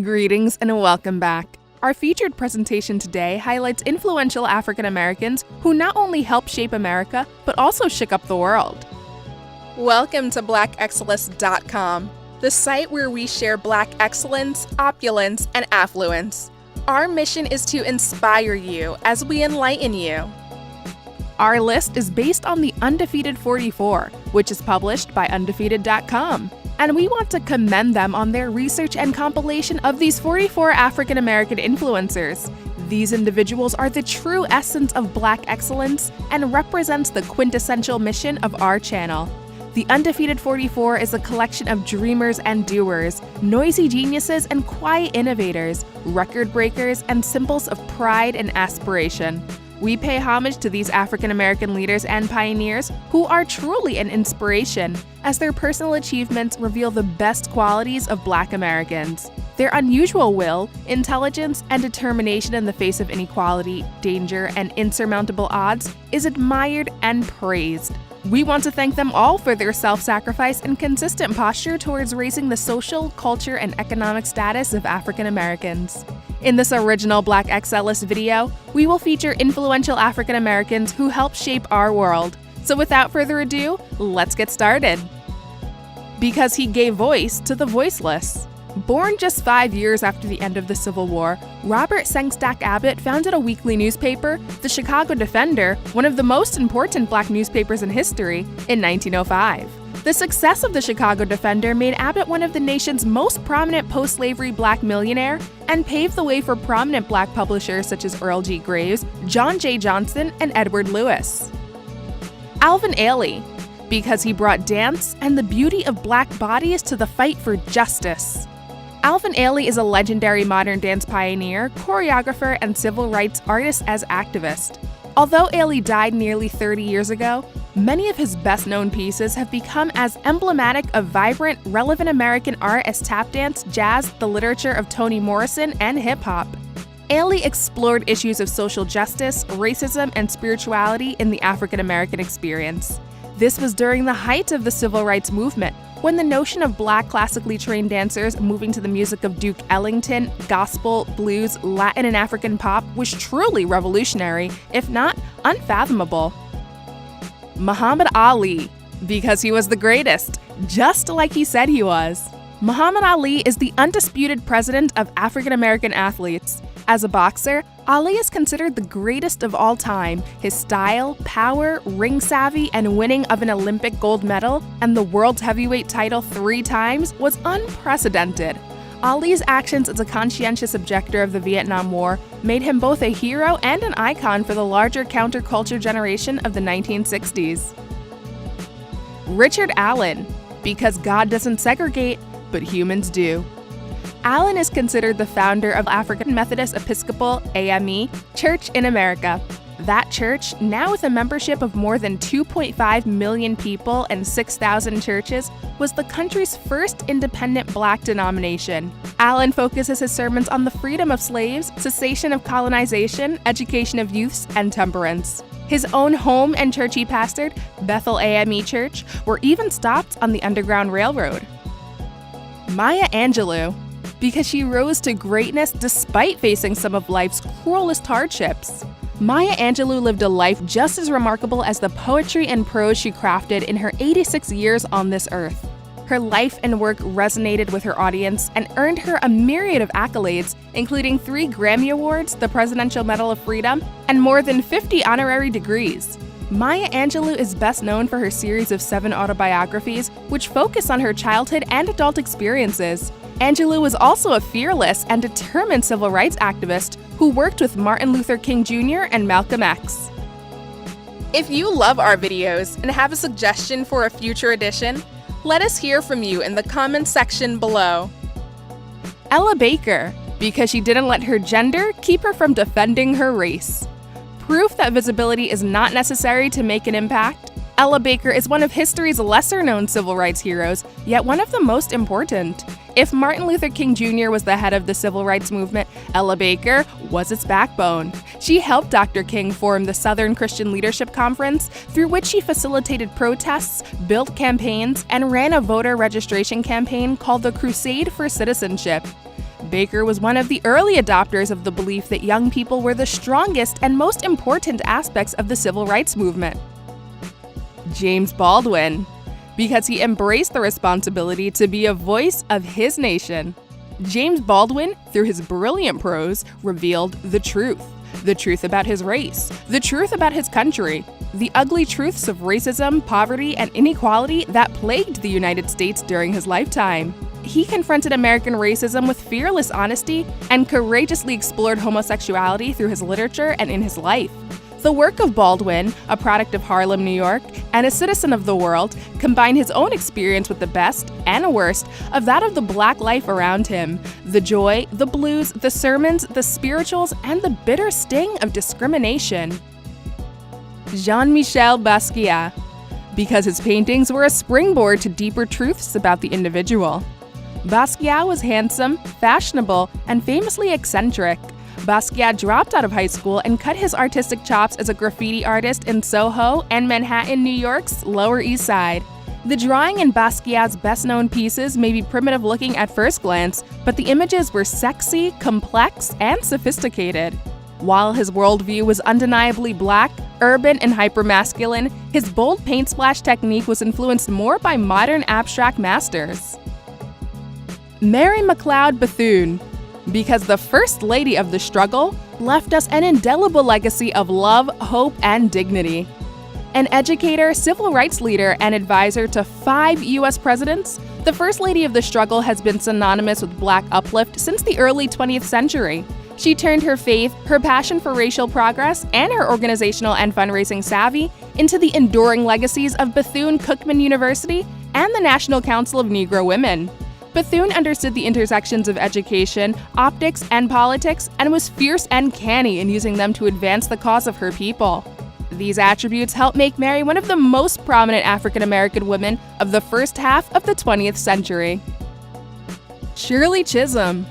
Greetings and welcome back. Our featured presentation today highlights influential African Americans who not only helped shape America, but also shook up the world. Welcome to BlackExcellist.com, the site where we share Black excellence, opulence, and affluence. Our mission is to inspire you as we enlighten you. Our list is based on the Undefeated 44, which is published by Undefeated.com. And we want to commend them on their research and compilation of these 44 African American influencers. These individuals are the true essence of Black excellence and represents the quintessential mission of our channel. The Undefeated 44 is a collection of dreamers and doers, noisy geniuses and quiet innovators, record breakers, and symbols of pride and aspiration. We pay homage to these African American leaders and pioneers who are truly an inspiration, as their personal achievements reveal the best qualities of Black Americans. Their unusual will, intelligence, and determination in the face of inequality, danger, and insurmountable odds is admired and praised. We want to thank them all for their self-sacrifice and consistent posture towards raising the social, culture, and economic status of African Americans. In this original Black Excellist video, we will feature influential African Americans who helped shape our world. So without further ado, let's get started. Because he gave voice to the voiceless. Born just 5 years after the end of the Civil War, Robert Sengstack Abbott founded a weekly newspaper, the Chicago Defender, one of the most important Black newspapers in history, in 1905. The success of the Chicago Defender made Abbott one of the nation's most prominent post-slavery Black millionaire and paved the way for prominent Black publishers such as Earl G. Graves, John J. Johnson, and Edward Lewis. Alvin Ailey, because he brought dance and the beauty of Black bodies to the fight for justice. Alvin Ailey is a legendary modern dance pioneer, choreographer, and civil rights artist as activist. Although Ailey died nearly 30 years ago, many of his best-known pieces have become as emblematic of vibrant, relevant American art as tap dance, jazz, the literature of Toni Morrison, and hip-hop. Ailey explored issues of social justice, racism, and spirituality in the African American experience. This was during the height of the civil rights movement, when the notion of Black classically trained dancers moving to the music of Duke Ellington, gospel, blues, Latin, and African pop was truly revolutionary, if not unfathomable. Muhammad Ali, because he was the greatest, just like he said he was. Muhammad Ali is the undisputed president of African American athletes. As a boxer, Ali is considered the greatest of all time. His style, power, ring savvy, and winning of an Olympic gold medal and the world's heavyweight title 3 times was unprecedented. Ali's actions as a conscientious objector of the Vietnam War made him both a hero and an icon for the larger counterculture generation of the 1960s. Richard Allen, because God doesn't segregate, but humans do. Allen is considered the founder of African Methodist Episcopal AME Church in America. That church, now with a membership of more than 2.5 million people and 6,000 churches, was the country's first independent Black denomination. Allen focuses his sermons on the freedom of slaves, cessation of colonization, education of youths, and temperance. His own home and church he pastored, Bethel AME Church, were even stopped on the Underground Railroad. Maya Angelou, because she rose to greatness despite facing some of life's cruelest hardships. Maya Angelou lived a life just as remarkable as the poetry and prose she crafted in her 86 years on this earth. Her life and work resonated with her audience and earned her a myriad of accolades, including 3 Grammy Awards, the Presidential Medal of Freedom, and more than 50 honorary degrees. Maya Angelou is best known for her series of 7 autobiographies, which focus on her childhood and adult experiences. Angelou was also a fearless and determined civil rights activist who worked with Martin Luther King Jr. and Malcolm X. If you love our videos and have a suggestion for a future edition, let us hear from you in the comments section below. Ella Baker, because she didn't let her gender keep her from defending her race. Proof that visibility is not necessary to make an impact, Ella Baker is one of history's lesser-known civil rights heroes, yet one of the most important. If Martin Luther King Jr. was the head of the civil rights movement, Ella Baker was its backbone. She helped Dr. King form the Southern Christian Leadership Conference, through which she facilitated protests, built campaigns, and ran a voter registration campaign called the Crusade for Citizenship. Baker was one of the early adopters of the belief that young people were the strongest and most important aspects of the civil rights movement. James Baldwin, because he embraced the responsibility to be a voice of his nation. James Baldwin, through his brilliant prose, revealed the truth about his race, the truth about his country, the ugly truths of racism, poverty, and inequality that plagued the United States during his lifetime. He confronted American racism with fearless honesty and courageously explored homosexuality through his literature and in his life. The work of Baldwin, a product of Harlem, New York, and a citizen of the world, combined his own experience with the best and worst of that of the Black life around him, the joy, the blues, the sermons, the spirituals, and the bitter sting of discrimination. JeanMichel Basquiat, because his paintings were a springboard to deeper truths about the individual. Basquiat was handsome, fashionable, and famously eccentric. Basquiat dropped out of high school and cut his artistic chops as a graffiti artist in Soho and Manhattan, New York's Lower East Side. The drawing in Basquiat's best-known pieces may be primitive-looking at first glance, but the images were sexy, complex, and sophisticated. While his worldview was undeniably Black, urban, and hypermasculine, his bold paint splash technique was influenced more by modern abstract masters. Mary McLeod Bethune, because the First Lady of the struggle left us an indelible legacy of love, hope, and dignity. An educator, civil rights leader, and advisor to 5 U.S. presidents, the First Lady of the struggle has been synonymous with Black uplift since the early 20th century. She turned her faith, her passion for racial progress, and her organizational and fundraising savvy into the enduring legacies of Bethune-Cookman University and the National Council of Negro Women. Bethune understood the intersections of education, optics, and politics, and was fierce and canny in using them to advance the cause of her people. These attributes helped make Mary one of the most prominent African-American women of the first half of the 20th century. Shirley Chisholm,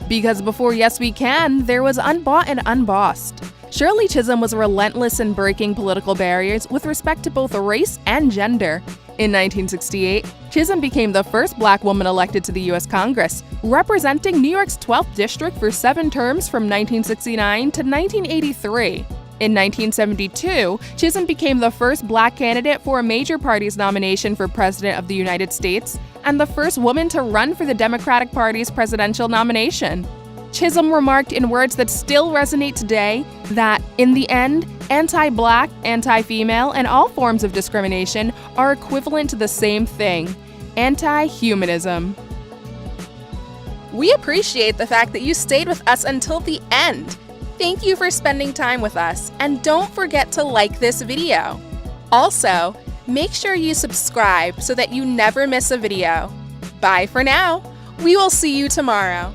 because before Yes We Can, there was Unbought and Unbossed. Shirley Chisholm was relentless in breaking political barriers with respect to both race and gender. In 1968, Chisholm became the first Black woman elected to the U.S. Congress, representing New York's 12th District for 7 terms from 1969 to 1983. In 1972, Chisholm became the first Black candidate for a major party's nomination for President of the United States and the first woman to run for the Democratic Party's presidential nomination. Chisholm remarked in words that still resonate today that, in the end, anti-Black, anti-female, and all forms of discrimination are equivalent to the same thing: anti-humanism. We appreciate the fact that you stayed with us until the end. Thank you for spending time with us, and don't forget to like this video. Also, make sure you subscribe so that you never miss a video. Bye for now. We will see you tomorrow.